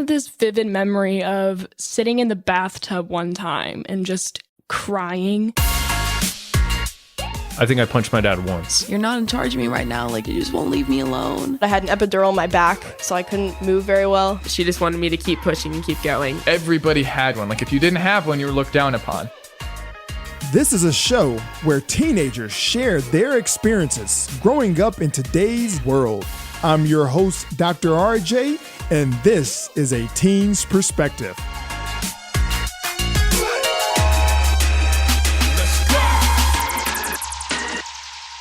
have this vivid memory of sitting in the bathtub one time and just crying. I think I punched my dad once. You're not in charge of me right now. Like, you just won't leave me alone. I had an epidural in my back, so I couldn't move very well. She just wanted me to keep pushing and keep going. Everybody had one. Like, if you didn't have one, you were looked down upon. This is a show where teenagers share their experiences growing up in today's world. I'm your host, Dr. RJ, and this is A Teen's Perspective.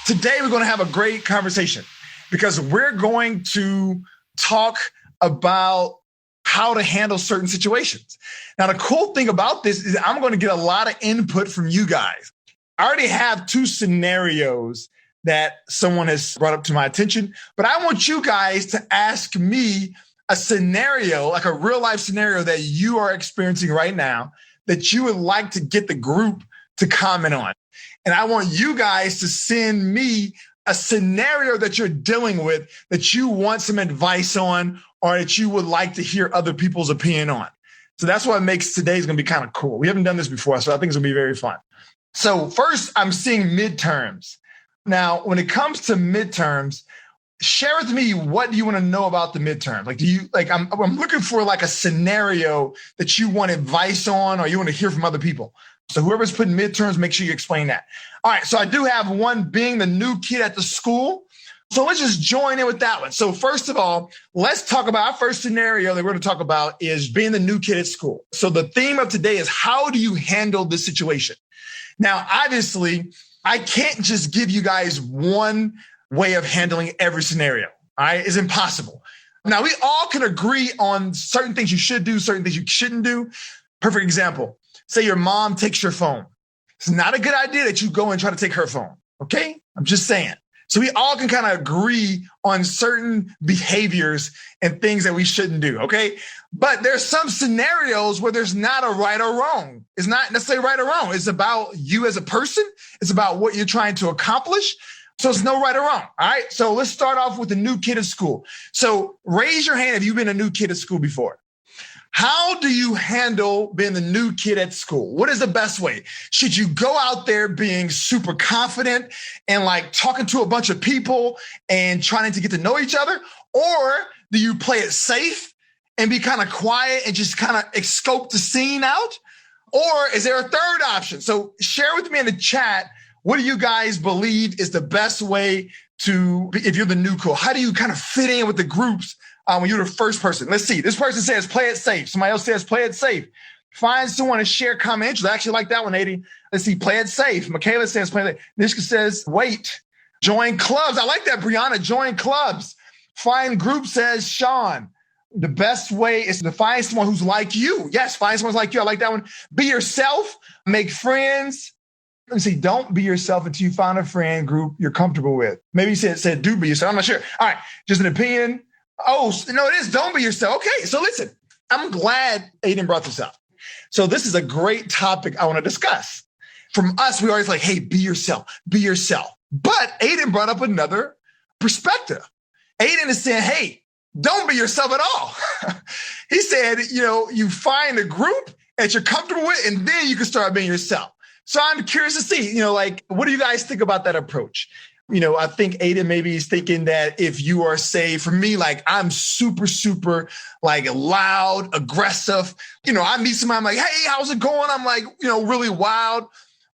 Today, we're going to have a great conversation because we're going to talk about how to handle certain situations. Now, the cool thing about this is I'm going to get a lot of input from you guys. I already have two scenarios that someone has brought up to my attention, but I want you guys to ask me a scenario, like a real life scenario that you are experiencing right now that you would like to get the group to comment on. And I want you guys to send me a scenario that you're dealing with that you want some advice on or that you would like to hear other people's opinion on. So that's what makes today's going to be kind of cool. We haven't done this before, so I think it's going to be very fun. So first, I'm seeing midterms. Now, when it comes to midterms, share with me, what do you want to know about the midterms? I'm looking for like a scenario that you want advice on or you want to hear from other people. So whoever's putting midterms, make sure you explain that. All right, so I do have one, being the new kid at the school. So let's just join in with that one. So first of all, let's talk about our first scenario that we're going to talk about is being the new kid at school. So the theme of today is, how do you handle this situation? Now, obviously, I can't just give you guys one way of handling every scenario. All right, it's impossible. Now, we all can agree on certain things you should do, certain things you shouldn't do. Perfect example. Say your mom takes your phone. It's not a good idea that you go and try to take her phone, okay? I'm just saying. So we all can kind of agree on certain behaviors and things that we shouldn't do, okay? But there's some scenarios where there's not a right or wrong. It's not necessarily right or wrong. It's about you as a person. It's about what you're trying to accomplish. So it's no right or wrong, all right? So let's start off with the new kid at school. So raise your hand if you've been a new kid at school before. How do you handle being the new kid at school? What is the best way? Should you go out there being super confident and like talking to a bunch of people and trying to get to know each other? Or do you play it safe and be kind of quiet and just kind of scope the scene out? Or is there a third option? So share with me in the chat, what do you guys believe is the best way to, if you're the new cool, how do you kind of fit in with the groups when you're the first person? Let's see. This person says, play it safe. Somebody else says, play it safe. Find someone to share common interest. I actually like that one, 80. Let's see. Play it safe. Michaela says, play it. Nishka says, wait. Join clubs. I like that, Brianna. Join clubs. Find groups, says Sean. The best way is to find someone who's like you. Yes, find someone who's like you. I like that one. Be yourself. Make friends. Let me see. Don't be yourself until you find a friend group you're comfortable with. Maybe you said do be yourself. I'm not sure. All right. Just an opinion. Oh, no, it is. Don't be yourself. Okay. So listen, I'm glad Aiden brought this up. So this is a great topic I want to discuss. From us, we always like, hey, be yourself, be yourself. But Aiden brought up another perspective. Aiden is saying, hey, don't be yourself at all. He said, you find a group that you're comfortable with, and then you can start being yourself. So I'm curious to see, what do you guys think about that approach? I think Aiden maybe is thinking that if you are, say, for me, like I'm super, super like loud, aggressive, I meet somebody, I'm like, hey, how's it going? I'm like, really wild,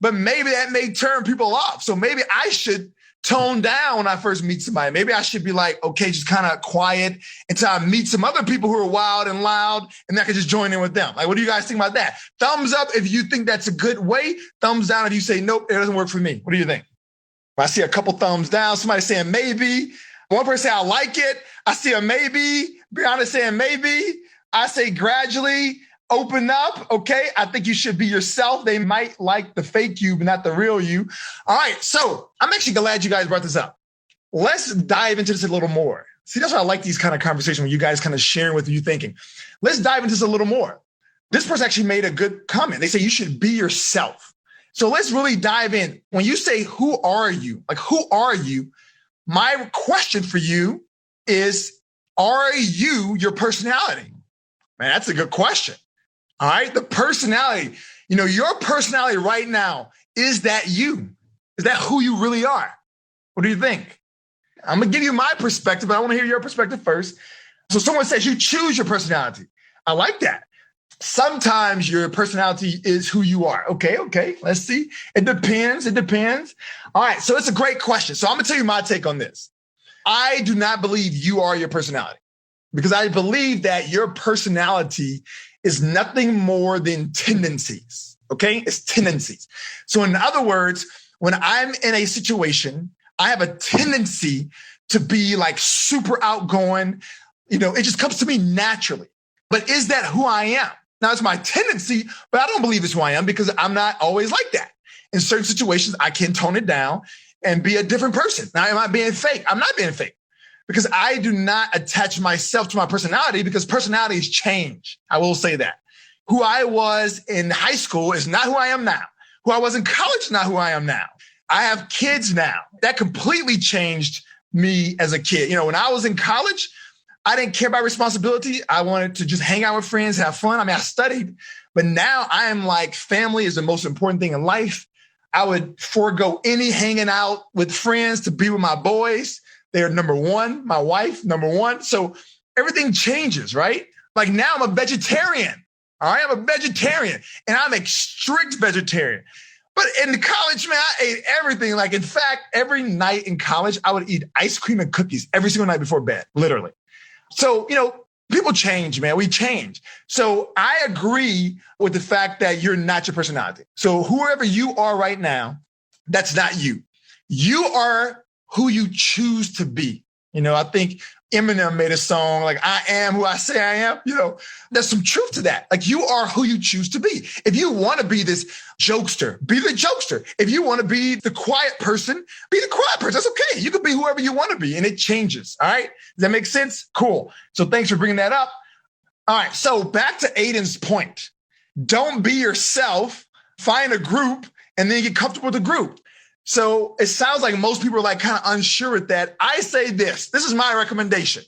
but maybe that may turn people off. So maybe I should tone down when I first meet somebody. Maybe I should be like, okay, just kind of quiet until I meet some other people who are wild and loud, and I can just join in with them. Like, what do you guys think about that? Thumbs up if you think that's a good way. Thumbs down if you say, nope, it doesn't work for me. What do you think? I see a couple thumbs down. Somebody saying maybe. One person saying I like it. I see a maybe. Brianna saying maybe. I say gradually open up. Okay, I think you should be yourself. They might like the fake you, but not the real you. All right, so I'm actually glad you guys brought this up. Let's dive into this a little more. See, that's why I like these kind of conversations when you guys kind of sharing what you're thinking. Let's dive into this a little more. This person actually made a good comment. They say you should be yourself. So let's really dive in. When you say, who are you? Like, who are you? My question for you is, are you your personality? Man, that's a good question. All right. The personality, your personality right now, is that you? Is that who you really are? What do you think? I'm going to give you my perspective, but I want to hear your perspective first. So someone says you choose your personality. I like that. Sometimes your personality is who you are. Okay. Let's see. It depends. All right. So it's a great question. So I'm going to tell you my take on this. I do not believe you are your personality, because I believe that your personality is nothing more than tendencies. Okay. It's tendencies. So in other words, when I'm in a situation, I have a tendency to be like super outgoing. It just comes to me naturally. But is that who I am? Now, it's my tendency, but I don't believe it's who I am, because I'm not always like that. In certain situations, I can tone it down and be a different person. Now, am I being fake? I'm not being fake, because I do not attach myself to my personality, because personalities change. I will say that. Who I was in high school is not who I am now. Who I was in college is not who I am now. I have kids now. That completely changed me as a kid. When I was in college, I didn't care about responsibility. I wanted to just hang out with friends, have fun. I studied, but now I am like, family is the most important thing in life. I would forego any hanging out with friends to be with my boys. They're number one, my wife, number one. So everything changes, right? Like now I'm a vegetarian. All right. I'm a vegetarian, and I'm a strict vegetarian. But in college, man, I ate everything. Like, in fact, every night in college, I would eat ice cream and cookies every single night before bed, literally. So, people change, man. We change. So I agree with the fact that you're not your personality. So whoever you are right now, that's not you. You are who you choose to be. I think Eminem made a song like, I am who I say I am. There's some truth to that. Like, you are who you choose to be. If you want to be this jokester, be the jokester. If you want to be the quiet person, be the quiet person. That's okay. You can be whoever you want to be, and it changes. All right. Does that make sense? Cool. So thanks for bringing that up. All right. So back to Aiden's point. Don't be yourself. Find a group and then get comfortable with the group. So it sounds like most people are like kind of unsure with that. I say this is my recommendation.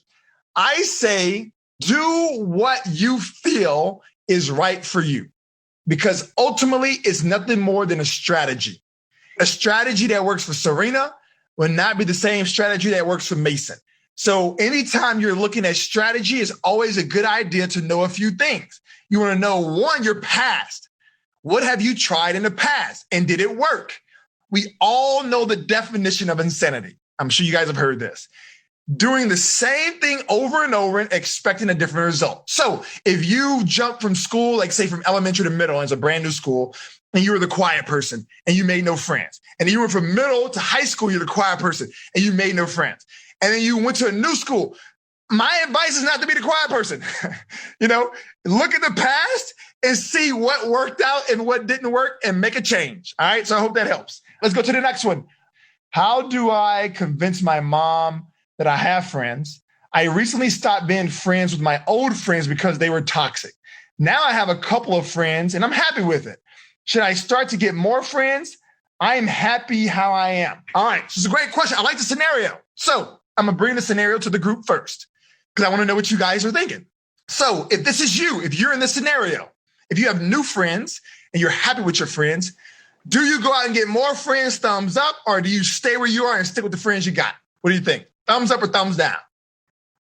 I say, do what you feel is right for you, because ultimately it's nothing more than a strategy. A strategy that works for Serena will not be the same strategy that works for Mason. So anytime you're looking at strategy, it's always a good idea to know a few things. You want to know, one, your past. What have you tried in the past, and did it work? We all know the definition of insanity. I'm sure you guys have heard this. Doing the same thing over and over and expecting a different result. So if you jump from school, like say from elementary to middle, and it's a brand new school, and you were the quiet person and you made no friends. And then you went from middle to high school, you're the quiet person and you made no friends. And then you went to a new school. My advice is not to be the quiet person. Look at the past and see what worked out and what didn't work and make a change. All right. So I hope that helps. Let's go to the next one. How do I convince my mom that I have friends? I recently stopped being friends with my old friends because they were toxic. Now I have a couple of friends and I'm happy with it. Should I start to get more friends? I am happy how I am. All right. So it's a great question. I like the scenario. So I'm going to bring the scenario to the group first, because I want to know what you guys are thinking. So if this is you, if you're in this scenario, if you have new friends and you're happy with your friends, do you go out and get more friends, thumbs up, or do you stay where you are and stick with the friends you got? What do you think? Thumbs up or thumbs down?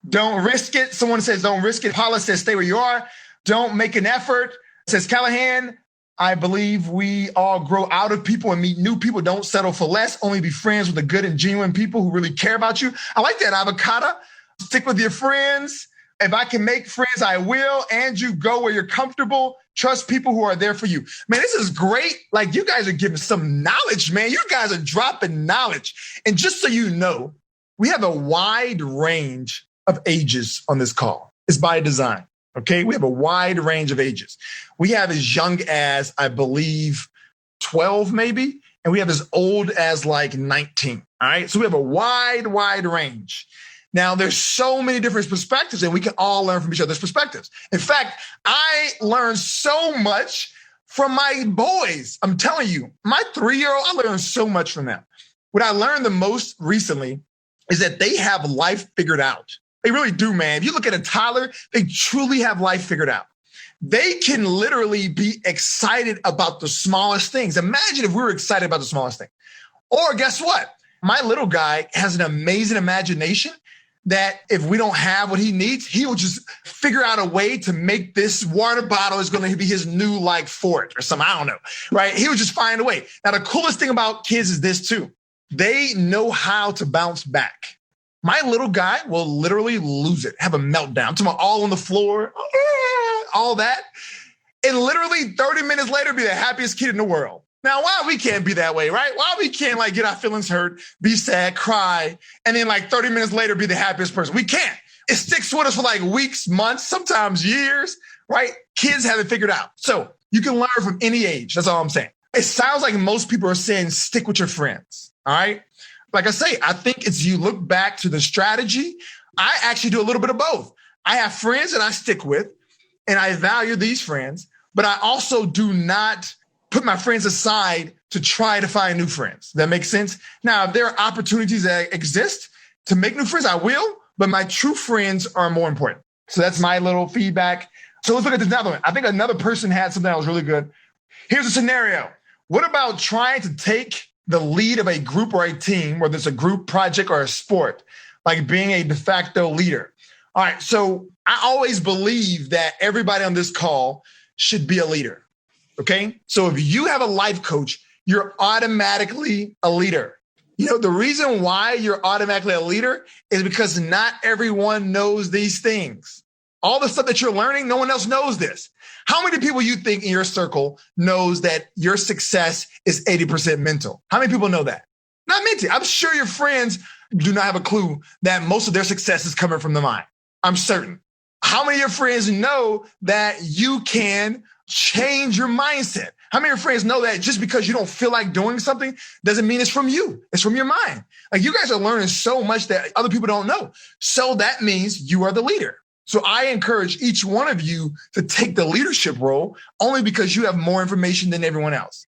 Don't risk it. Someone says don't risk it. Paula says stay where you are. Don't make an effort. Says Callahan, I believe we all grow out of people and meet new people. Don't settle for less. Only be friends with the good and genuine people who really care about you. I like that, Avocado. Stick with your friends. If I can make friends, I will. And you go where you're comfortable. Trust people who are there for you. Man, this is great. Like, you guys are giving some knowledge, man. You guys are dropping knowledge. And just so you know, we have a wide range of ages on this call. It's by design. Okay. We have a wide range of ages. We have as young as, I believe, 12 maybe. And we have as old as like 19. All right. So we have a wide range. Now, there's so many different perspectives, and we can all learn from each other's perspectives. In fact, I learned so much from my boys. I'm telling you, my 3-year-old, I learned so much from them. What I learned the most recently is that they have life figured out. They really do, man. If you look at a toddler, they truly have life figured out. They can literally be excited about the smallest things. Imagine if we were excited about the smallest thing. Or guess what? My little guy has an amazing imagination that if we don't have what he needs, he will just figure out a way to make this water bottle is going to be his new like fort or something. I don't know, right? He would just find a way. Now, the coolest thing about kids is this too. They know how to bounce back. My little guy will literally lose it, have a meltdown, all on the floor, all that. And literally 30 minutes later, be the happiest kid in the world. Now, why we can't be that way, right? Why we can't like get our feelings hurt, be sad, cry, and then like 30 minutes later be the happiest person? We can't. It sticks with us for like weeks, months, sometimes years, right? Kids have it figured out. So you can learn from any age. That's all I'm saying. It sounds like most people are saying stick with your friends, all right? Like I say, I think it's you look back to the strategy. I actually do a little bit of both. I have friends that I stick with, and I value these friends, but I also do not put my friends aside to try to find new friends. That makes sense? Now, if there are opportunities that exist to make new friends, I will, but my true friends are more important. So that's my little feedback. So let's look at this another one. I think another person had something that was really good. Here's a scenario. What about trying to take the lead of a group or a team, whether it's a group project or a sport, like being a de facto leader? All right, so I always believe that everybody on this call should be a leader. Okay. So if you have a life coach, you're automatically a leader. You know, the reason why you're automatically a leader is because not everyone knows these things. All the stuff that you're learning, no one else knows this. How many people you think in your circle knows that your success is 80% mental? How many people know that? Not many. I'm sure your friends do not have a clue that most of their success is coming from the mind. I'm certain. How many of your friends know that you can change your mindset? How many of your friends know that just because you don't feel like doing something doesn't mean it's from you? It's from your mind. Like you guys are learning so much that other people don't know. So that means you are the leader. So I encourage each one of you to take the leadership role only because you have more information than everyone else.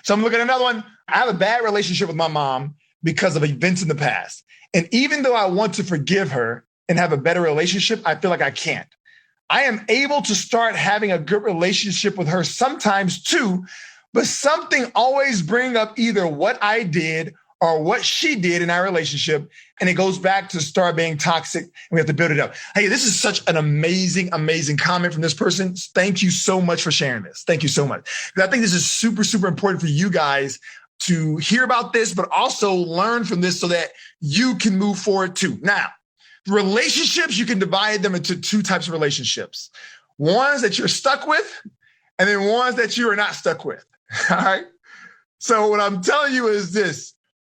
So I'm looking at another one. I have a bad relationship with my mom because of events in the past. And even though I want to forgive her and have a better relationship, I feel like I can't. I am able to start having a good relationship with her sometimes too, but something always brings up either what I did or what she did in our relationship. And it goes back to start being toxic and we have to build it up. Hey, this is such an amazing, amazing comment from this person. Thank you so much for sharing this. Thank you so much. Because I think this is super, super important for you guys to hear about this, but also learn from this so that you can move forward too. Now, relationships, you can divide them into two types of relationships. Ones that you're stuck with, and then ones that you are not stuck with. All right. So what I'm telling you is this.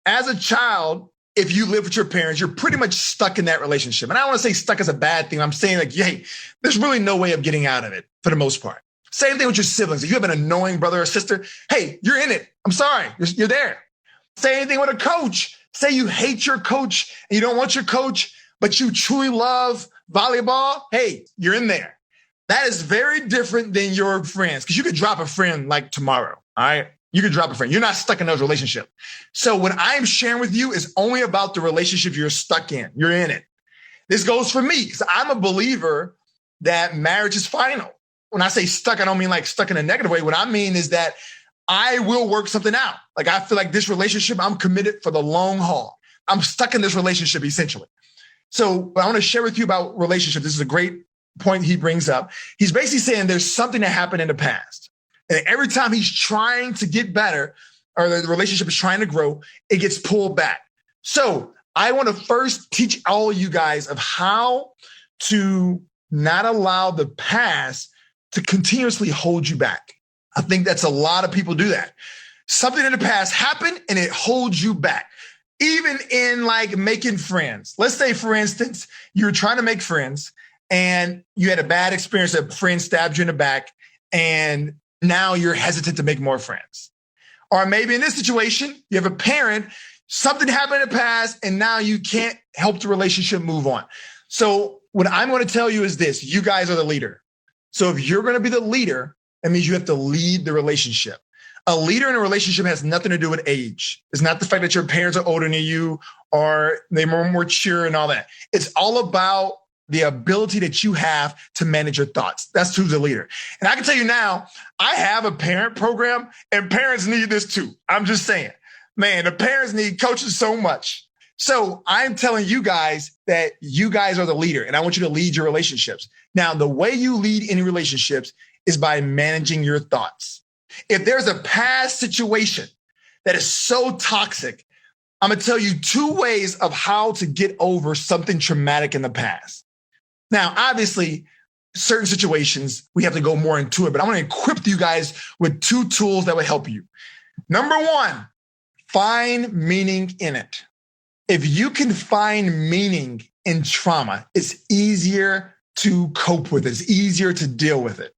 As a child, if you live with your parents, you're pretty much stuck in that relationship. And I don't want to say stuck as a bad thing. I'm saying like, hey, there's really no way of getting out of it for the most part. Same thing with your siblings. If you have an annoying brother or sister, hey, you're in it. I'm sorry. You're there. Same thing with a coach. Say you hate your coach and you don't want your coach, but you truly love volleyball, hey, you're in there. That is very different than your friends because you could drop a friend like tomorrow, all right? You could drop a friend. You're not stuck in those relationships. So what I'm sharing with you is only about the relationship you're stuck in. You're in it. This goes for me because I'm a believer that marriage is final. When I say stuck, I don't mean like stuck in a negative way. What I mean is that I will work something out. Like I feel like this relationship, I'm committed for the long haul. I'm stuck in this relationship essentially. So I want to share with you about relationships. This is a great point he brings up. He's basically saying there's something that happened in the past. And every time he's trying to get better or the relationship is trying to grow, it gets pulled back. So I want to first teach all of you guys of how to not allow the past to continuously hold you back. I think that's a lot of people do that. Something in the past happened and it holds you back. Even in like making friends. Let's say, for instance, you're trying to make friends and you had a bad experience. A friend stabbed you in the back and now you're hesitant to make more friends. Or maybe in this situation, you have a parent, something happened in the past and now you can't help the relationship move on. So what I'm going to tell you is this, you guys are the leader. So if you're going to be the leader, that means you have to lead the relationship. A leader in a relationship has nothing to do with age. It's not the fact that your parents are older than you or they're more mature and all that. It's all about the ability that you have to manage your thoughts. That's who's a leader. And I can tell you now, I have a parent program and parents need this too. I'm just saying, man, the parents need coaches so much. So I'm telling you guys that you guys are the leader and I want you to lead your relationships. Now, the way you lead any relationships is by managing your thoughts. If there's a past situation that is so toxic, I'm going to tell you 2 ways of how to get over something traumatic in the past. Now, obviously, certain situations, we have to go more into it, but I'm going to equip you guys with 2 tools that will help you. Number 1, find meaning in it. If you can find meaning in trauma, it's easier to cope with it. It's easier to deal with it.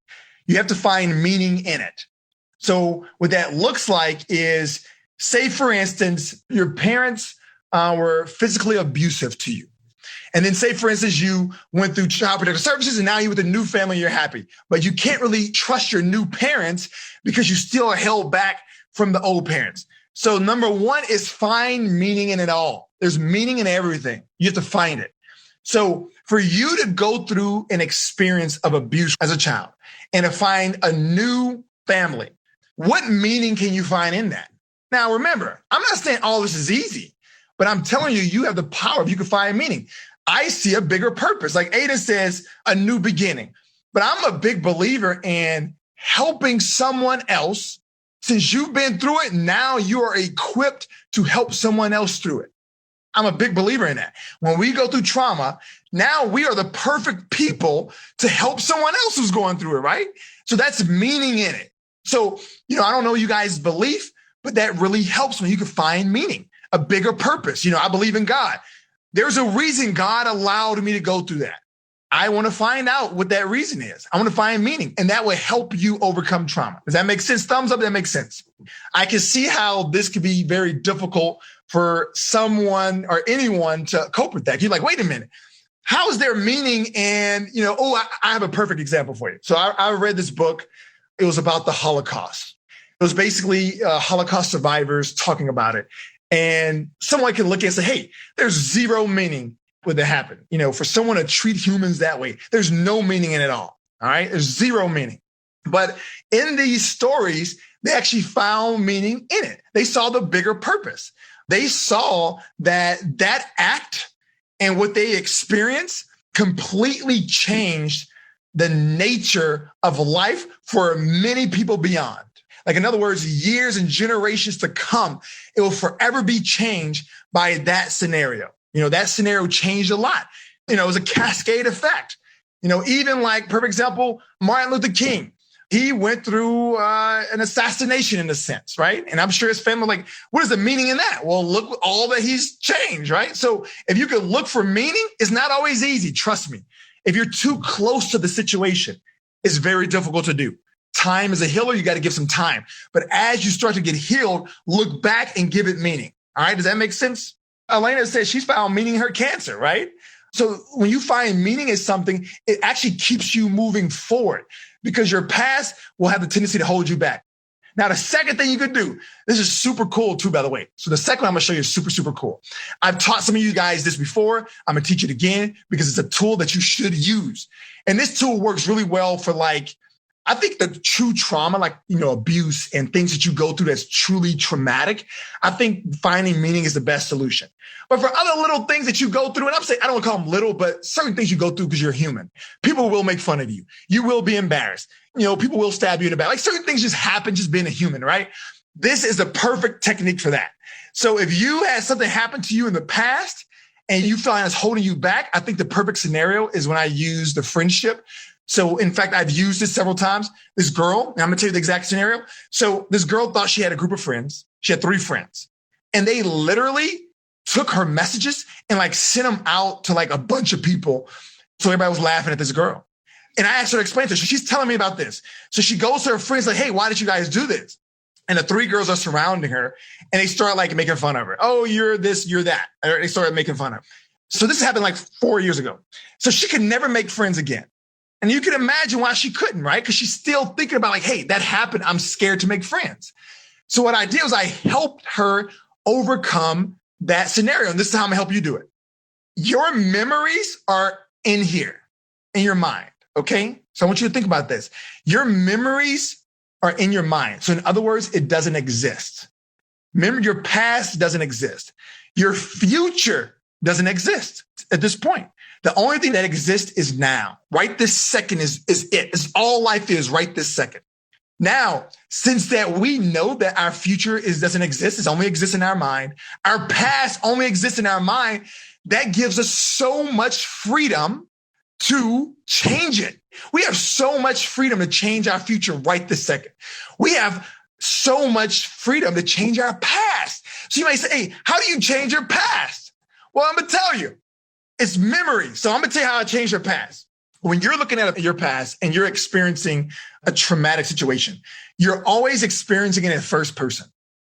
You have to find meaning in it. So what that looks like is, say, for instance, your parents were physically abusive to you. And then say, for instance, you went through child protective services and now you're with a new family and you're happy. But you can't really trust your new parents because you still are held back from the old parents. So number 1 is find meaning in it all. There's meaning in everything. You have to find it. So for you to go through an experience of abuse as a child and to find a new family, what meaning can you find in that? Now, remember, I'm not saying all this is easy, but I'm telling you, you have the power if you can find meaning. I see a bigger purpose. Like Aiden says, a new beginning. But I'm a big believer in helping someone else. Since you've been through it, now you are equipped to help someone else through it. I'm a big believer in that. When we go through trauma, now we are the perfect people to help someone else who's going through it, right? So that's meaning in it. So, I don't know you guys' belief, but that really helps when you can find meaning, a bigger purpose. I believe in God. There's a reason God allowed me to go through that. I want to find out what that reason is. I want to find meaning, and that will help you overcome trauma. Does that make sense? Thumbs up, that makes sense. I can see how this could be very difficult for someone or anyone to cope with that. You're like, wait a minute. How is there meaning? And, I have a perfect example for you. So I read this book. It was about the Holocaust. It was basically Holocaust survivors talking about it. And someone can look and say, hey, there's zero meaning with it happen. For someone to treat humans that way, there's no meaning in it all. All right. There's zero meaning. But in these stories, they actually found meaning in it. They saw the bigger purpose. They saw that act and what they experienced completely changed the nature of life for many people beyond. Like, in other words, years and generations to come, it will forever be changed by that scenario. That scenario changed a lot. It was a cascade effect. Even like, perfect example, Martin Luther King. He went through an assassination in a sense, right? And I'm sure his family like, what is the meaning in that? Well, look all that he's changed, right? So if you can look for meaning, it's not always easy. Trust me. If you're too close to the situation, it's very difficult to do. Time is a healer. You got to give some time. But as you start to get healed, look back and give it meaning. All right. Does that make sense? Elena says she's found meaning in her cancer, right? So when you find meaning in something, it actually keeps you moving forward because your past will have the tendency to hold you back. Now, the second thing you could do, this is super cool too, by the way. So the second one I'm going to show you is super, super cool. I've taught some of you guys this before. I'm going to teach it again because it's a tool that you should use. And this tool works really well for I think the true trauma, abuse and things that you go through that's truly traumatic, I think finding meaning is the best solution. But for other little things that you go through, and I'm saying, I don't want to call them little, but certain things you go through because you're human. People will make fun of you. You will be embarrassed. People will stab you in the back. Like, certain things just happen just being a human, right? This is the perfect technique for that. So if you had something happen to you in the past and you feel like it's holding you back, I think the perfect scenario is when I use the friendship. So in fact, I've used this several times. This girl, and I'm gonna tell you the exact scenario. So this girl thought she had a group of friends. She had 3 friends, and they literally took her messages and sent them out to a bunch of people. So everybody was laughing at this girl. And I asked her to explain to her. So she's telling me about this. So she goes to her friends like, hey, why did you guys do this? And the 3 girls are surrounding her and they start making fun of her. Oh, you're this, you're that. Or they started making fun of her. So this happened 4 years ago. So she could never make friends again. And you can imagine why she couldn't, right? Because she's still thinking about hey, that happened. I'm scared to make friends. So what I did was I helped her overcome that scenario. And this is how I'm gonna help you do it. Your memories are in here, in your mind, okay? So I want you to think about this. Your memories are in your mind. So in other words, it doesn't exist. Remember, your past doesn't exist. Your future doesn't exist at this point. The only thing that exists is now. Right this second is it. It's all life is right this second. Now, since that we know that our future doesn't exist, it only exists in our mind, our past only exists in our mind, that gives us so much freedom to change it. We have so much freedom to change our future right this second. We have so much freedom to change our past. So you might say, hey, how do you change your past? Well, I'm going to tell you. It's memory. So I'm going to tell you how I change your past. When you're looking at your past and you're experiencing a traumatic situation, you're always experiencing it in first person.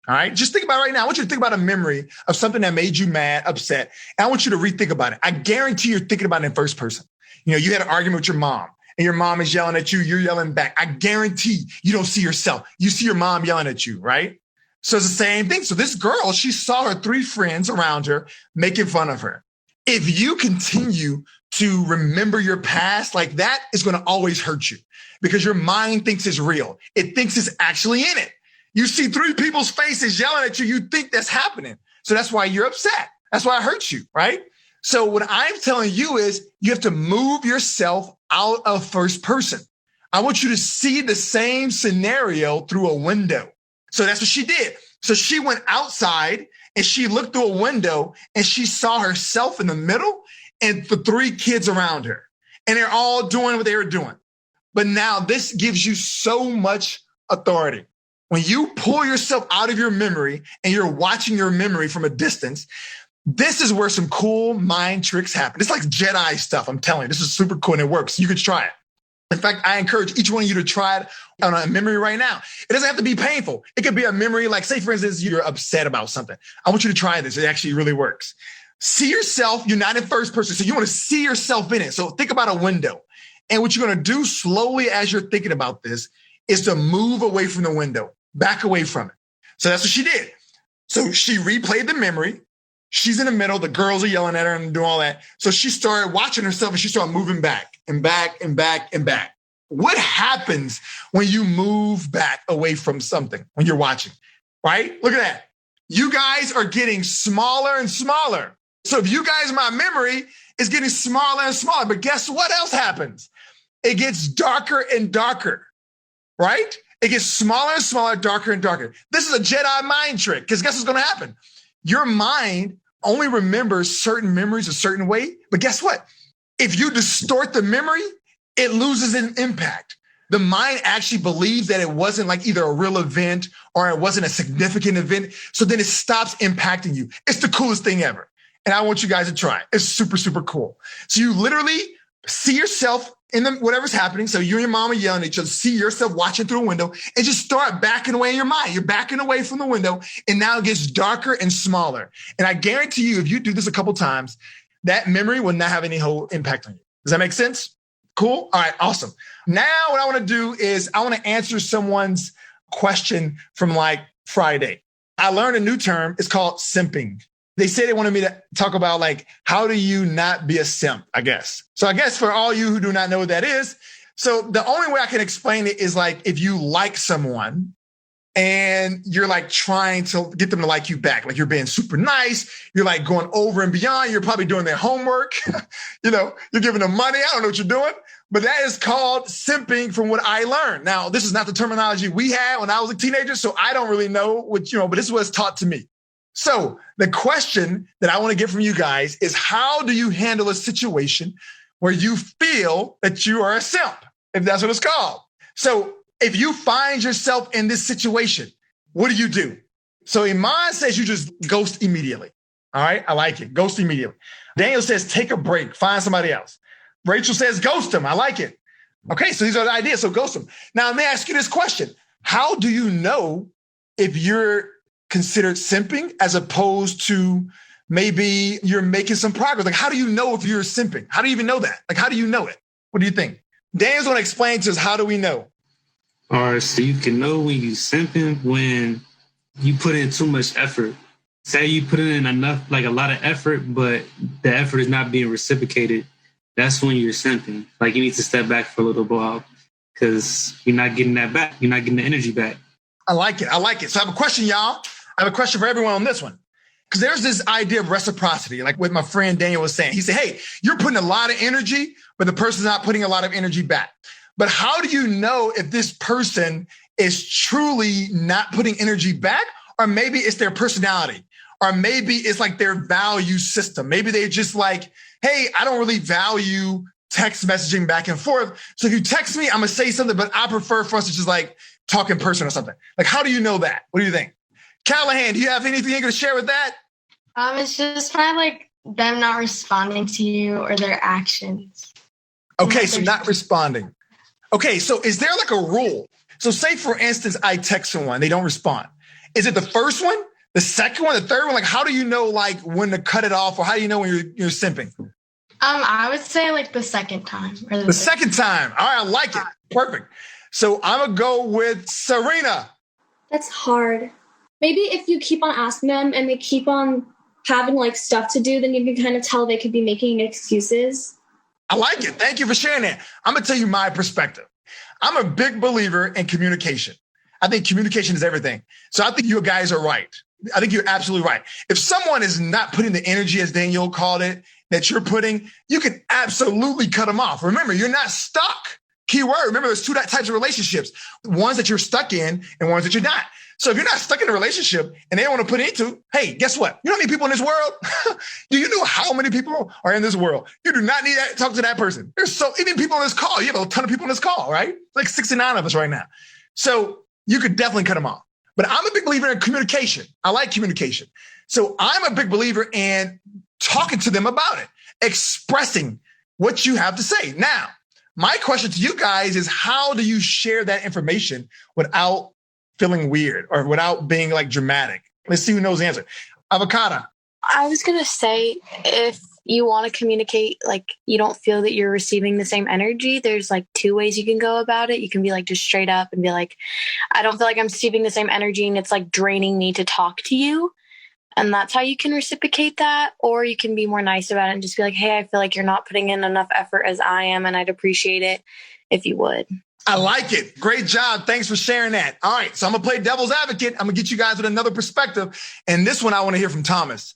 All right. Just think about it right now. I want you to think about a memory of something that made you mad, upset. And I want you to rethink about it. I guarantee you're thinking about it in first person. You know, you had an argument with your mom and your mom is yelling at you. You're yelling back. I guarantee you don't see yourself. You see your mom yelling at you, right? So it's the same thing. So this girl, she saw her 3 friends around her making fun of her. If you continue to remember your past, like that is going to always hurt you because your mind thinks it's real. It thinks it's actually in it. You see 3 people's faces yelling at you. You think that's happening. So that's why you're upset. That's why it hurts you, right? So what I'm telling you is you have to move yourself out of first person. I want you to see the same scenario through a window. So that's what she did. So she went outside and she looked through a window and she saw herself in the middle and the 3 kids around her. And they're all doing what they were doing. But now this gives you so much authority. When you pull yourself out of your memory and you're watching your memory from a distance, this is where some cool mind tricks happen. It's like Jedi stuff. I'm telling you, this is super cool and it works. You could try it. In fact, I encourage each one of you to try it on a memory right now. It doesn't have to be painful. It could be a memory like, say, for instance, you're upset about something. I want you to try this. It actually really works. See yourself. You're not in first person. So you want to see yourself in it. So think about a window. And what you're going to do slowly as you're thinking about this is to move away from the window, back away from it. So that's what she did. So she replayed the memory. She's in the middle. The girls are yelling at her and doing all that. So she started watching herself and she started moving back and back and back and back. What happens when you move back away from something when you're watching, right? Look at that. You guys are getting smaller and smaller. So if you guys, my memory is getting smaller and smaller, but guess what else happens? It gets darker and darker, right? It gets smaller and smaller, darker and darker. This is a Jedi mind trick because guess what's going to happen? Your mind only remembers certain memories a certain way, but guess what? If you distort the memory, it loses an impact. The mind actually believes that it wasn't like either a real event or it wasn't a significant event. So then it stops impacting you. It's the coolest thing ever. And I want you guys to try it. It's super, super cool. So you literally see yourself in whatever's happening. So you and your mom are yelling at each other, see yourself watching through a window and just start backing away in your mind. You're backing away from the window and now it gets darker and smaller. And I guarantee you, if you do this a couple times, that memory will not have any whole impact on you. Does that make sense? Cool. All right. Awesome. Now what I want to do is I want to answer someone's question from like Friday. I learned a new term. It's called simping. They said they wanted me to talk about like, how do you not be a simp, I guess. So I guess for all you who do not know what that is, so the only way I can explain it is like, if you like someone and you're like trying to get them to like you back, like you're being super nice, you're like going over and beyond, you're probably doing their homework, you're giving them money. I don't know what you're doing, but that is called simping from what I learned. Now, this is not the terminology we had when I was a teenager, so I don't really know what, but this is what's taught to me. So the question that I want to get from you guys is, how do you handle a situation where you feel that you are a simp, if that's what it's called? So if you find yourself in this situation, what do? So Iman says you just ghost immediately. All right. I like it. Ghost immediately. Daniel says, take a break, find somebody else. Rachel says, ghost him. I like it. Okay. So these are the ideas. So ghost him. Now, let me ask you this question. How do you know if you're considered simping as opposed to maybe you're making some progress? Like, how do you know if you're simping? How do you even know that? Like, how do you know it? What do you think? Dan's going to explain to us, how do we know? All right, so you can know when you simping when you put in too much effort. Say you put in enough, like a lot of effort, but the effort is not being reciprocated. that's when you're simping. Like you need to step back for a little while because you're not getting that back. You're not getting the energy back. I like it. So I have a question, y'all. I have a question for everyone on this one. Because there's this idea of reciprocity, like what my friend Daniel was saying. He said, hey, you're putting a lot of energy, but the person's not putting a lot of energy back. But how do you know if this person is truly not putting energy back? Or maybe it's their personality. Or maybe it's like their value system. Maybe they're just like, hey, I don't really value text messaging back and forth. So if you text me, I'm going to say something, but I prefer for us to just like talk in person or something. Like, how do you know that? What do you think? Callahan, do you have anything you can share with that? It's just by like them not responding to you or their actions. Okay, so not responding. Okay, so is there like a rule? So say, for instance, I text someone, they don't respond. Is it the first one, the second one, the third one? Like, how do you know like when to cut it off, or how do you know when you're simping? I would say like the second time. Or the second time. All right, I like it. Perfect. So I'm going to go with Serena. That's hard. Maybe if you keep on asking them and they keep on having like stuff to do, then you can kind of tell they could be making excuses. I like it. Thank you for sharing that. I'm going to tell you my perspective. I'm a big believer in communication. I think communication is everything. So I think you guys are right. I think you're absolutely right. If someone is not putting the energy, as Daniel called it, that you're putting, you can absolutely cut them off. Remember, you're not stuck. Key word. Remember, there's two types of relationships, ones that you're stuck in and ones that you're not. So if you're not stuck in a relationship and they don't want to put into, hey, guess what? You know how many people in this world? Do you know how many people are in this world? You do not need to talk to that person. There's even people on this call. You have a ton of people on this call, right? Like 69 of us right now. So you could definitely cut them off. But I'm a big believer in communication. I like communication. So I'm a big believer in talking to them about it, expressing what you have to say. Now, my question to you guys is, how do you share that information without feeling weird or without being like dramatic? Let's see who knows the answer. Avocado. I was going to say, if you want to communicate, like you don't feel that you're receiving the same energy, there's like two ways you can go about it. You can be like just straight up and be like, I don't feel like I'm receiving the same energy and it's like draining me to talk to you. And that's how you can reciprocate that. Or you can be more nice about it and just be like, hey, I feel like you're not putting in enough effort as I am, and I'd appreciate it if you would. I like it. Great job. Thanks for sharing that. All right. So I'm going to play devil's advocate. I'm going to get you guys with another perspective. And this one I want to hear from Thomas.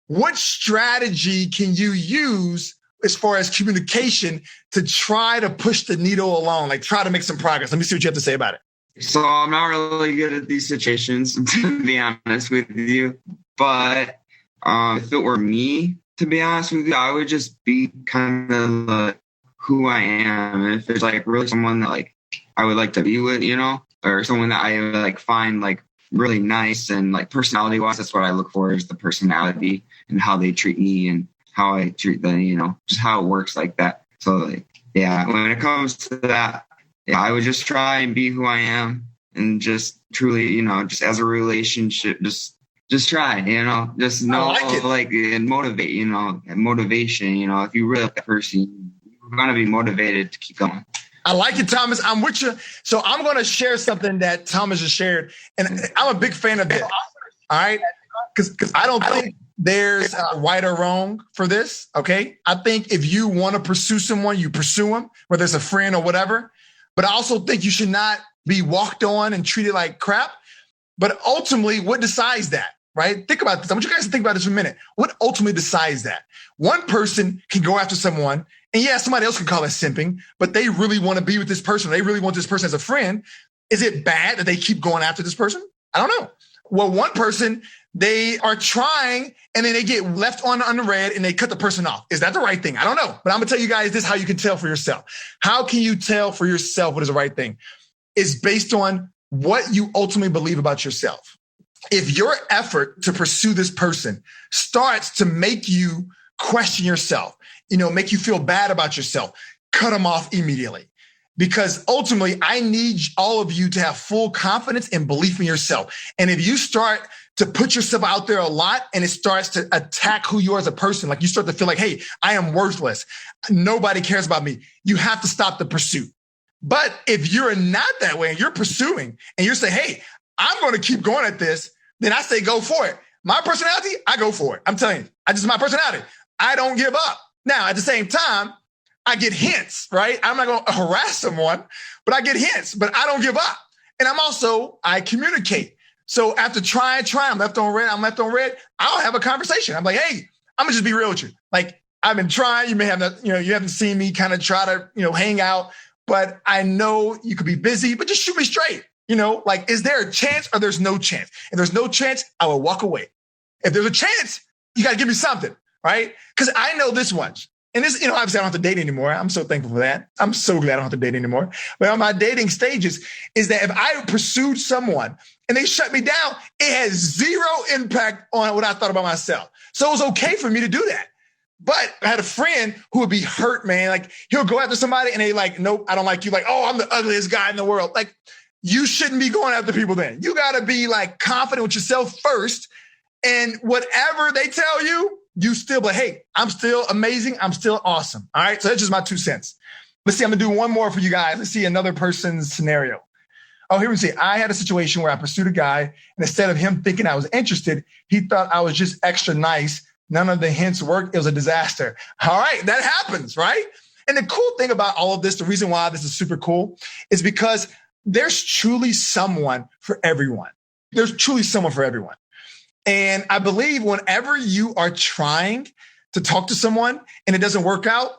What strategy can you use as far as communication to try to push the needle along, like try to make some progress? Let me see what you have to say about it. So I'm not really good at these situations, to be honest with you. But if it were me, to be honest with you, I would just be kind of like who I am. And if there's like really someone that like I would like to be with, you know, or someone that I like find like really nice and like personality wise, that's what I look for, is the personality and how they treat me and how I treat them, you know, just how it works like that. So like, yeah, when it comes to that, yeah, I would just try and be who I am and just truly, you know, just as a relationship, just try, you know, just know, like and motivate, you know, and motivation, you know, if you really like that person, you're going to be motivated to keep going. I like it, Thomas. I'm with you. So I'm going to share something that Thomas just shared. And I'm a big fan of this. All right. Because I don't think there's a right or wrong for this. Okay. I think if you want to pursue someone, you pursue them, whether it's a friend or whatever. But I also think you should not be walked on and treated like crap. But ultimately, what decides that? Right? Think about this. I want you guys to think about this for a minute. What ultimately decides that? One person can go after someone, and yeah, somebody else can call it simping, but they really want to be with this person. They really want this person as a friend. Is it bad that they keep going after this person? I don't know. Well, one person, they are trying, and then they get left on the red, and they cut the person off. Is that the right thing? I don't know. But I'm going to tell you guys this, how you can tell for yourself. How can you tell for yourself what is the right thing? It's based on what you ultimately believe about yourself. If your effort to pursue this person starts to make you question yourself, you know, make you feel bad about yourself, cut them off immediately. Because ultimately, I need all of you to have full confidence and belief in yourself. And if you start to put yourself out there a lot and it starts to attack who you are as a person, like you start to feel like, hey, I am worthless, nobody cares about me, you have to stop the pursuit. But if you're not that way and you're pursuing and you're saying, hey, I'm going to keep going at this, then I say, go for it. My personality, I go for it. I'm telling you, I just my personality. I don't give up. Now, at the same time, I get hints, right? I'm not going to harass someone, but I get hints, but I don't give up. And I communicate. So after try, I'm left on red, I'll have a conversation. I'm like, hey, I'm gonna just be real with you. Like, I've been trying, you may have not, you haven't seen me kind of try to, hang out, but I know you could be busy, but just shoot me straight. Like, is there a chance or there's no chance? If there's no chance, I will walk away. If there's a chance, you got to give me something, right? Because I know this much. And this, obviously I don't have to date anymore. I'm so thankful for that. I'm so glad I don't have to date anymore. But on my dating stages is that if I pursued someone and they shut me down, it has zero impact on what I thought about myself. So it was okay for me to do that. But I had a friend who would be hurt, man. Like, he'll go after somebody and they like, nope, I don't like you. Like, oh, I'm the ugliest guy in the world. Like, you shouldn't be going after people then. You got to be like confident with yourself first. And whatever they tell you, you still be like, hey, I'm still amazing. I'm still awesome. All right. So that's just my 2 cents. Let's see. I'm going to do one more for you guys. Let's see another person's scenario. Oh, here we see. I had a situation where I pursued a guy, and instead of him thinking I was interested, he thought I was just extra nice. None of the hints worked. It was a disaster. All right. That happens, right? And the cool thing about all of this, the reason why this is super cool is because there's truly someone for everyone. There's truly someone for everyone. And I believe whenever you are trying to talk to someone and it doesn't work out,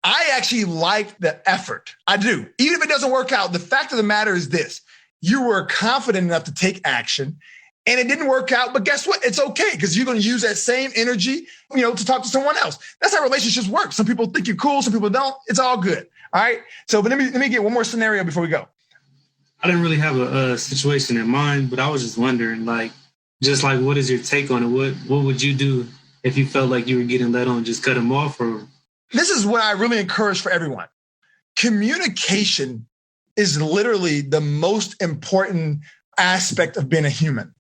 I actually like the effort. I do. Even if it doesn't work out, the fact of the matter is this. You were confident enough to take action and it didn't work out. But guess what? It's okay because you're going to use that same energy, to talk to someone else. That's how relationships work. Some people think you're cool. Some people don't. It's all good. All right. So but let me get one more scenario before we go. I didn't really have a situation in mind, but I was just wondering, what is your take on it? What would you do if you felt like you were getting let on? Just cut them off? Or this is what I really encourage for everyone. Communication is literally the most important aspect of being a human.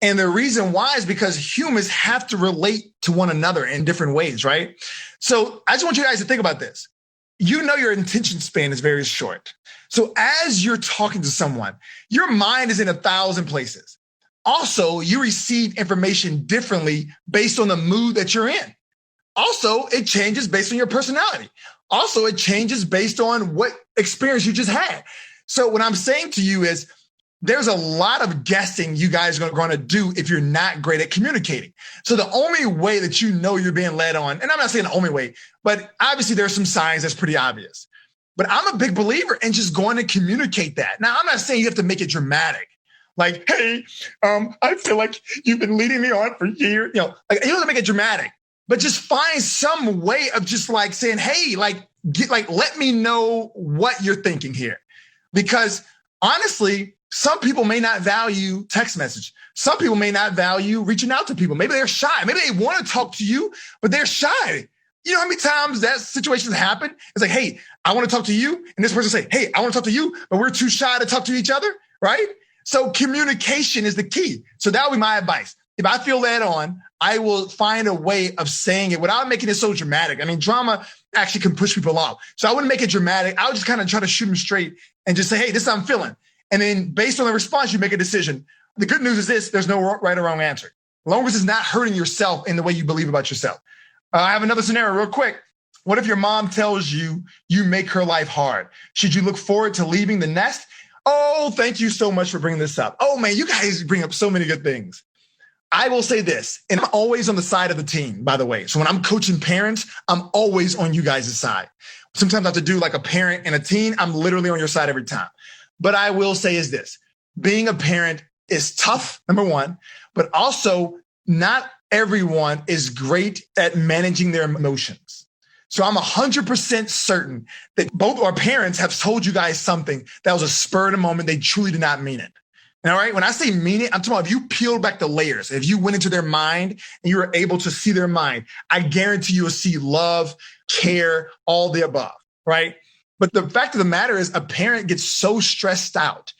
And the reason why is because humans have to relate to one another in different ways, right? So I just want you guys to think about this. Your attention span is very short. So as you're talking to someone, your mind is in 1,000 places. Also, you receive information differently based on the mood that you're in. Also, it changes based on your personality. Also, it changes based on what experience you just had. So what I'm saying to you is there's a lot of guessing you guys are going to do if you're not great at communicating. So the only way that you're being led on, and I'm not saying the only way, but obviously there's some signs that's pretty obvious. But I'm a big believer in just going to communicate that. Now, I'm not saying you have to make it dramatic. Like, hey, I feel like you've been leading me on for years. You don't have to make it dramatic, but just find some way of just like saying, hey, let me know what you're thinking here. Because honestly, some people may not value text message. Some people may not value reaching out to people. Maybe they're shy. Maybe they want to talk to you, but they're shy. You know how many times that situations happen? It's like, hey, I want to talk to you. And this person say, hey, I want to talk to you, but we're too shy to talk to each other, right? So communication is the key. So that would be my advice. If I feel led on, I will find a way of saying it without making it so dramatic. I mean, drama actually can push people off. So I wouldn't make it dramatic. I would just kind of try to shoot them straight and just say, hey, this is how I'm feeling. And then based on the response, you make a decision. The good news is this, there's no right or wrong answer. As long as it's not hurting yourself in the way you believe about yourself. I have another scenario real quick. What if your mom tells you you make her life hard? Should you look forward to leaving the nest? Oh, thank you so much for bringing this up. Oh, man, you guys bring up so many good things. I will say this, and I'm always on the side of the team, by the way. So when I'm coaching parents, I'm always on you guys' side. Sometimes I have to do like a parent and a teen. I'm literally on your side every time. But I will say is this, being a parent is tough, number one, but also not everyone is great at managing their emotions. So I'm 100% certain that both our parents have told you guys something that was a spur of the moment. They truly did not mean it. All right. When I say mean it, I'm talking about if you peeled back the layers, if you went into their mind and you were able to see their mind, I guarantee you will see love, care, all the above. Right. But the fact of the matter is a parent gets so stressed out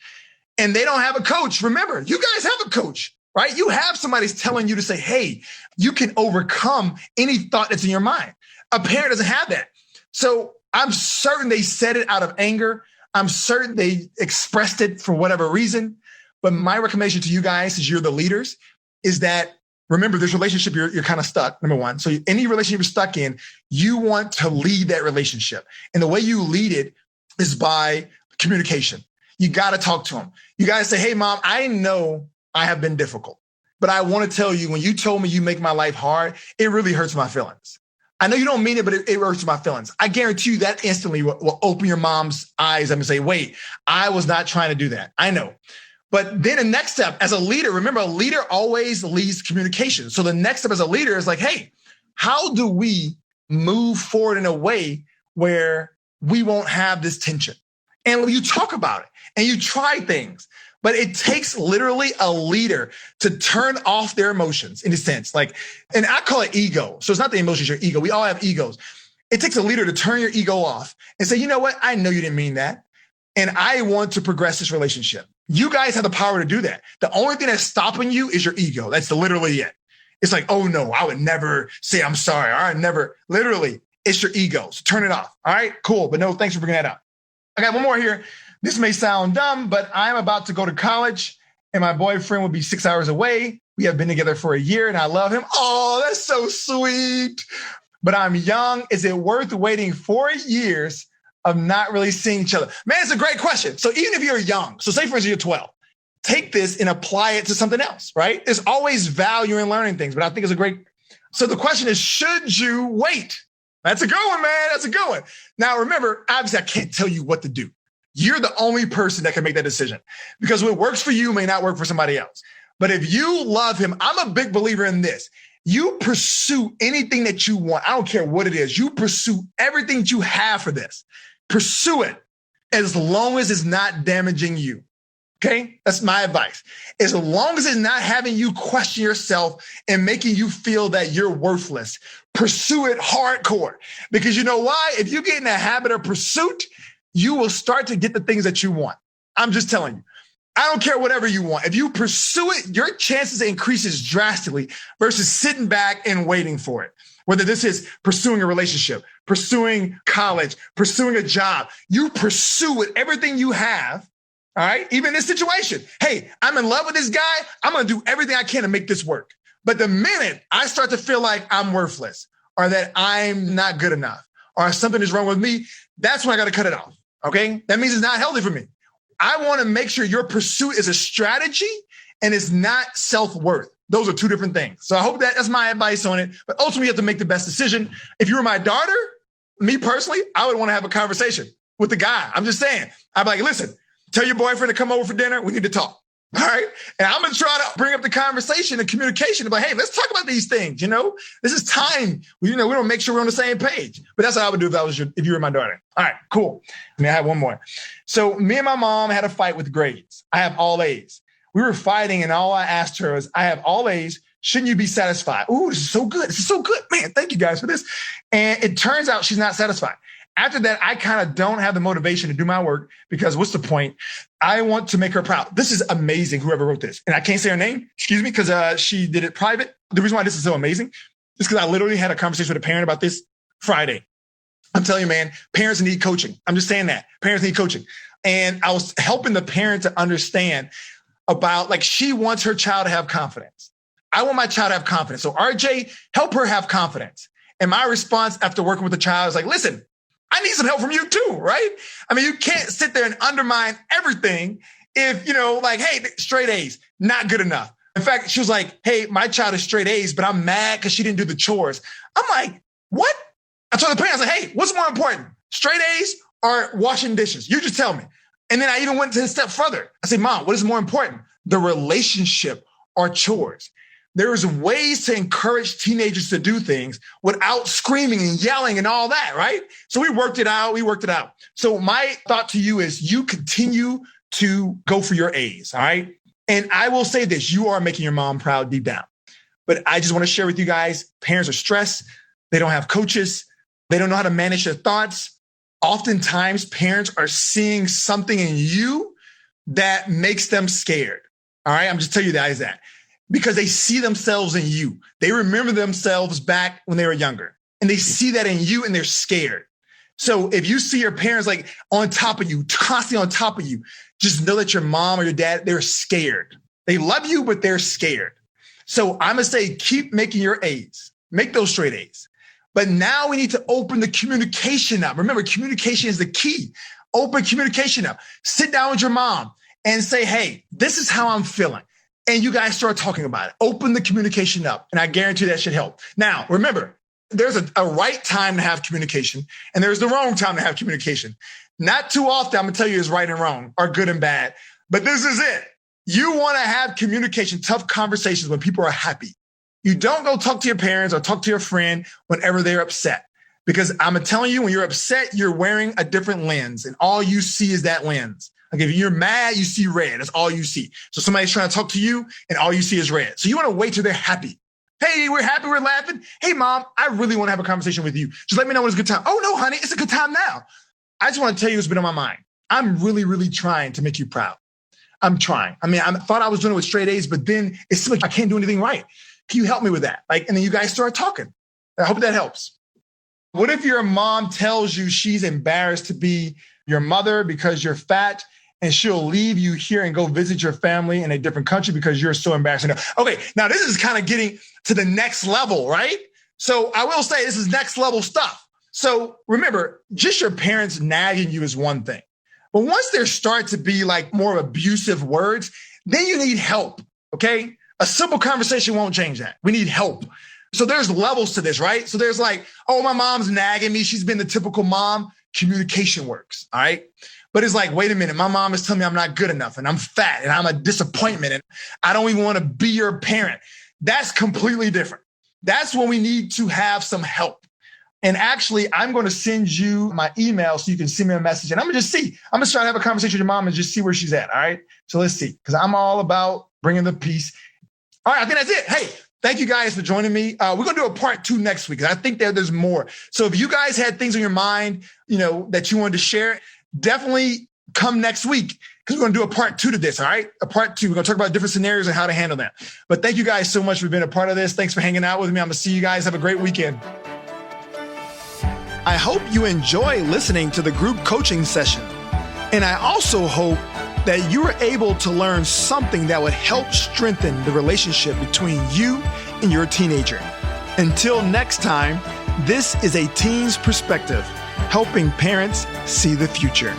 and they don't have a coach. Remember, you guys have a coach, right? You have somebody telling you to say, hey, you can overcome any thought that's in your mind. A parent doesn't have that. So I'm certain they said it out of anger. I'm certain they expressed it for whatever reason. But my recommendation to you guys, as you're the leaders, is that remember this relationship, you're kind of stuck, number one. So any relationship you're stuck in, you want to lead that relationship. And the way you lead it is by communication. You got to talk to them. You got to say, hey, mom, I know I have been difficult, but I want to tell you, when you told me you make my life hard, it really hurts my feelings. I know you don't mean it, but it hurts my feelings. I guarantee you that instantly will open your mom's eyes up and say, wait, I was not trying to do that. I know. But then the next step as a leader, remember, a leader always leads communication. So the next step as a leader is like, hey, how do we move forward in a way where we won't have this tension? And you talk about it and you try things, but it takes literally a leader to turn off their emotions in a sense. Like, and I call it ego. So it's not the emotions, your ego. We all have egos. It takes a leader to turn your ego off and say, you know what? I know you didn't mean that. And I want to progress this relationship. You guys have the power to do that. The only thing that's stopping you is your ego. That's literally it. It's like, oh no, I would never say I'm sorry. All right, never. Literally, it's your ego. So turn it off. All right, cool. But no, thanks for bringing that up. I got one more here. This may sound dumb, but I'm about to go to college and my boyfriend will be 6 hours away. We have been together for a year and I love him. Oh, that's so sweet. But I'm young. Is it worth waiting 4 years of not really seeing each other? Man, it's a great question. So even if you're young, so say for instance, you're 12, take this and apply it to something else, right? There's always value in learning things, but I think it's a great. So the question is, should you wait? That's a good one, man. That's a good one. Now, remember, obviously, I can't tell you what to do. You're the only person that can make that decision because what works for you may not work for somebody else. But if you love him, I'm a big believer in this. You pursue anything that you want. I don't care what it is. You pursue everything that you have for this. Pursue it as long as it's not damaging you. Okay? That's my advice. As long as it's not having you question yourself and making you feel that you're worthless, pursue it hardcore. Because you know why? If you get in a habit of pursuit, you will start to get the things that you want. I'm just telling you. I don't care whatever you want. If you pursue it, your chances increases drastically versus sitting back and waiting for it. Whether this is pursuing a relationship, pursuing college, pursuing a job, you pursue it, everything you have. All right. Even this situation. Hey, I'm in love with this guy. I'm going to do everything I can to make this work. But the minute I start to feel like I'm worthless or that I'm not good enough or something is wrong with me, that's when I got to cut it off. Okay. That means it's not healthy for me. I want to make sure your pursuit is a strategy and it's not self-worth. Those are two different things. So I hope that's my advice on it. But ultimately, you have to make the best decision. If you were my daughter, me personally, I would want to have a conversation with the guy. I'm just saying. I'd be like, listen, tell your boyfriend to come over for dinner. We need to talk. All right. And I'm going to try to bring up the conversation and communication about, hey, let's talk about these things. You know, this is time. We don't make sure we're on the same page. But that's what I would do if you were my daughter. All right, cool. I have one more. So me and my mom had a fight with grades. I have all A's. We were fighting and all I asked her was, I have all A's. Shouldn't you be satisfied? Ooh, this is so good. This is so good. Man, thank you guys for this. And it turns out she's not satisfied. After that, I kind of don't have the motivation to do my work because what's the point? I want to make her proud. This is amazing, whoever wrote this. And I can't say her name, excuse me, because she did it private. The reason why this is so amazing is because I literally had a conversation with a parent about this Friday. I'm telling you, man, parents need coaching. I'm just saying that. Parents need coaching. And I was helping the parent to understand about, like, she wants her child to have confidence. I want my child to have confidence. So RJ, help her have confidence. And my response after working with the child is like, listen, I need some help from you too, right? I mean, you can't sit there and undermine everything if, like, hey, straight A's, not good enough. In fact, she was like, hey, my child is straight A's, but I'm mad because she didn't do the chores. I'm like, what? I told the parents, like, hey, what's more important, straight A's or washing dishes? You just tell me. And then I even went to a step further. I said, Mom, what is more important, the relationship or chores? There's ways to encourage teenagers to do things without screaming and yelling and all that, right? So we worked it out. So my thought to you is you continue to go for your A's, all right? And I will say this, you are making your mom proud deep down. But I just want to share with you guys, parents are stressed. They don't have coaches. They don't know how to manage their thoughts. Oftentimes, parents are seeing something in you that makes them scared, all right? I'm just telling you guys that. Because they see themselves in you. They remember themselves back when they were younger. And they see that in you and they're scared. So if you see your parents like on top of you, constantly on top of you, just know that your mom or your dad, they're scared. They love you, but they're scared. So I'm going to say, keep making your A's. Make those straight A's. But now we need to open the communication up. Remember, communication is the key. Open communication up. Sit down with your mom and say, hey, this is how I'm feeling. And you guys start talking about it. Open the communication up. And I guarantee that should help. Now, remember, there's a right time to have communication and there's the wrong time to have communication. Not too often, I'm going to tell you is right and wrong or good and bad. But this is it. You want to have communication, tough conversations when people are happy. You don't go talk to your parents or talk to your friend whenever they're upset. Because I'm telling you, when you're upset, you're wearing a different lens and all you see is that lens. Like if you're mad, you see red. That's all you see. So somebody's trying to talk to you and all you see is red. So you want to wait till they're happy. Hey, we're happy, we're laughing. Hey, mom, I really want to have a conversation with you. Just let me know when it's a good time. Oh, no, honey, it's a good time now. I just want to tell you what's been on my mind. I'm really, really trying to make you proud. I'm trying. I mean, I thought I was doing it with straight A's, but then it seems like I can't do anything right. Can you help me with that? And then you guys start talking. I hope that helps. What if your mom tells you she's embarrassed to be your mother because you're fat and she'll leave you here and go visit your family in a different country because you're so embarrassed? Okay, now this is kind of getting to the next level, right? So I will say this is next level stuff. So remember, just your parents nagging you is one thing. But once there start to be more abusive words, then you need help, okay? A simple conversation won't change that. We need help. So there's levels to this, right? So there's oh, my mom's nagging me. She's been the typical mom. Communication works, all right? But it's wait a minute. My mom is telling me I'm not good enough and I'm fat and I'm a disappointment and I don't even want to be your parent. That's completely different. That's when we need to have some help. And actually, I'm going to send you my email so you can send me a message. And I'm going to just see. I'm going to try to have a conversation with your mom and just see where she's at, all right? So let's see, because I'm all about bringing the peace. All right, I think that's it. Hey, thank you guys for joining me. We're going to do a part 2 next week. I think there's more. So if you guys had things on your mind, that you wanted to share, definitely come next week because we're going to do a part 2 to this, all right? A part 2. We're going to talk about different scenarios and how to handle that. But thank you guys so much for being a part of this. Thanks for hanging out with me. I'm going to see you guys. Have a great weekend. I hope you enjoy listening to the group coaching session. And I also hope that you are able to learn something that would help strengthen the relationship between you and your teenager. Until next time, this is a teen's perspective, helping parents see the future.